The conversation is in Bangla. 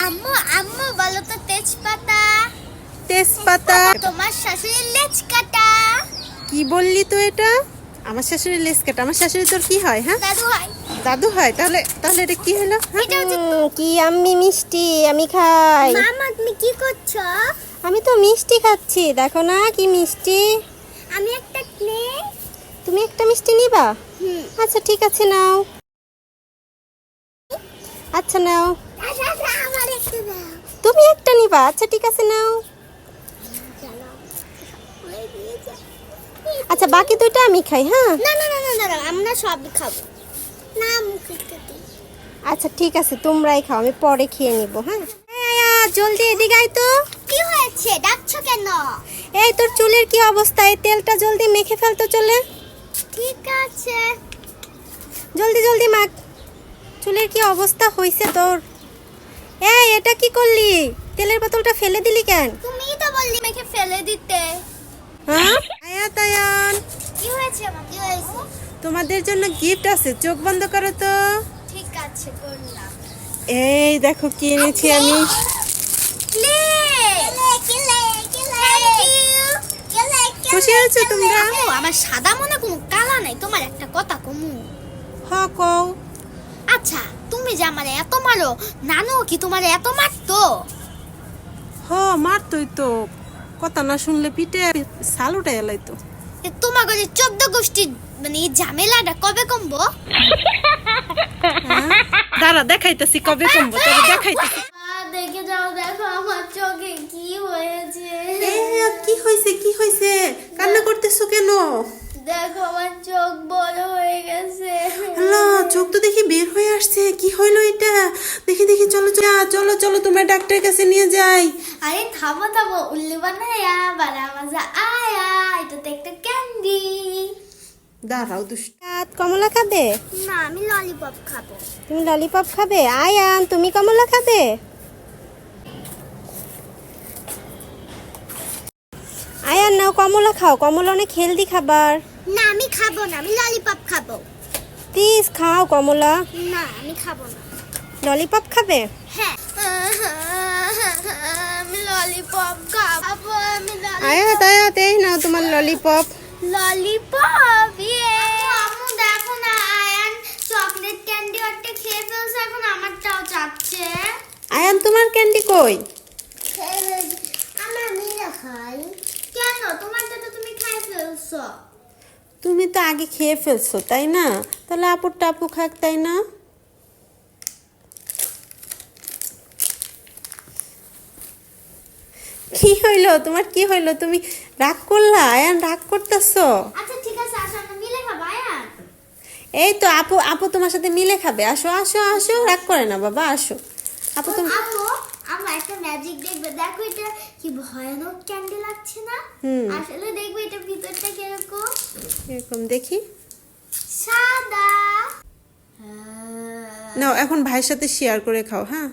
আম্মু আম্মু বলো তো তেজপাতা। তেজপাতা? তোমার শাশুড়ির লেজ কাটা। কি বললি তো এটা? আমার শাশুড়ির লেজ কাটা? আমার শাশুড়ি তোর কি হয়? হ্যাঁ, দাদু হয়। দাদু হয়? তাহলে তাহলে এটা কি হলো? এটা হচ্ছে কি আমি মিষ্টি আমি খাই। মামা তুমি কি করছো? আমি তো মিষ্টি খাচ্ছি, দেখো না কি মিষ্টি। আমি একটা নেই। তুমি একটা মিষ্টি নিবা? আচ্ছা ঠিক আছে নাও। আচ্ছা নাও। আমার একটা দাও। তুমি একটা নিবা? আচ্ছা ঠিক আছে নাও। আচ্ছা বাকি দুইটা আমি খাই। হ্যাঁ না না না না না আমরা সব খাবো না মুখে কেটে। আচ্ছা ঠিক আছে তোমরাই খাও, আমি পরে খেয়ে নিব। হ্যাঁ জলদি এদিকে আয় তো। কি হয়েছে ডাকছো কেন? এই তোর চুলের কি অবস্থা? এই তেলটা জলদি মেখে ফেল তো চলে। ঠিক আছে জলদি জলদি মাখ। চুলের কি অবস্থা হয়েছে তোর? এই এটা কি করলি? তেলের বোতলটা ফেলে দিলি কেন? তুমিই তো বললি মেখে ফেলে দিতে। হ্যাঁ আয়াত আয়ান, কি হয়েছে মা কি হয়েছে? তোমাদের জন্য গিফট আছে, চোখ বন্ধ করো তো। ঠিক আছে করলাম। এই দেখো কি এনেছি আমি। খুশি হয়েছো তোমরা? আমার সাদা মনে কোনো কালা নাই, তোমার একটা কথা কমু। হ কও। আচ্ছা তুমি যে আমার এত মারো, নানু কি তোমার এত মারতো? হ মারতই তো, কথা না শুনলে পিঠে ছাল উঠে এলাই তো। তোমার ঘরে 14 গোষ্ঠীর মানে এই ঝামেলাটা কবে কমবো? দাঁড়া দেখাইতেছি কবে কমবো, তবে দেখাইতেছি। দেখে যাও, দেখো আমার চোখে কি হয়েছে। কি হয়েছে কি হয়েছে? কান্না করতেছো কেন? দেখো আমার চোখ বড় হয়ে গেছে। আল্লাহ, চোখ তো দেখি বের হয়ে আসছে। কি হইলো এটা? দেখি দেখি, চলো চলো চলো চলো তোমরা ডাক্তারের কাছে নিয়ে যাই। আরে থামো থামো, উল্লু বানায়া বানা মজা আয়া, এটা তো একটা ক্যান্ডি। দাঁড়াও দুষ্টাত, কমলা খাবে? না আমি ললিপপ খাবো। তুমি ললিপপ খাবে? আয়ান তুমি কমলা খাবে? আয়ান নাও কমলা খাও, কমলা অনেক হেলদি খাবার। না আমি খাবো না, আমি ললিপপ খাবো। প্লিজ খাও কমলা। না আমি খাবো না। ললিপপ খাবে? হ্যাঁ আমি ললিপপ খাবো। আমি আয়াত আয়াত এই নাও তোমার ললিপপ। ললিপপ ইয়ে। আম্মু দেখো না, আয়ান চকলেট ক্যান্ডি একটা খেয়ে ফেলছে, এখন আমারটাও চাচ্ছে। আয়ান তোমার ক্যান্ডি কই? আমরা মিলে খাই। কেন তোমারটা তো তুমি খাই ফেলছো? তুমি তো আগে খেয়ে ফেলছো তাই না? তাহলে আপুর টাপু খাক তাই না? কি হইলো তোমার? কি হইলো? তুমি রাগ করলা? আয়ান রাগ করতেছো? আচ্ছা ঠিক আছে, আসো আমরা মিলে খাবো আয়ান। এই তো আপু, আপু তোমার সাথে মিলে খাবে। আসো আসো আসো, রাগ করে না বাবা, আসো। আপু তুমি আম্মু আমরা একটা ম্যাজিক দেখবে, দেখো এটা কি ভয়ানক ক্যান্ডি লাগছে না? আসলে দেখবে এটা ভিতরটা কিরকম। এরকম দেখি। সাদা। নাও এখন ভাইয়ের সাথে শেয়ার করে খাও। হ্যাঁ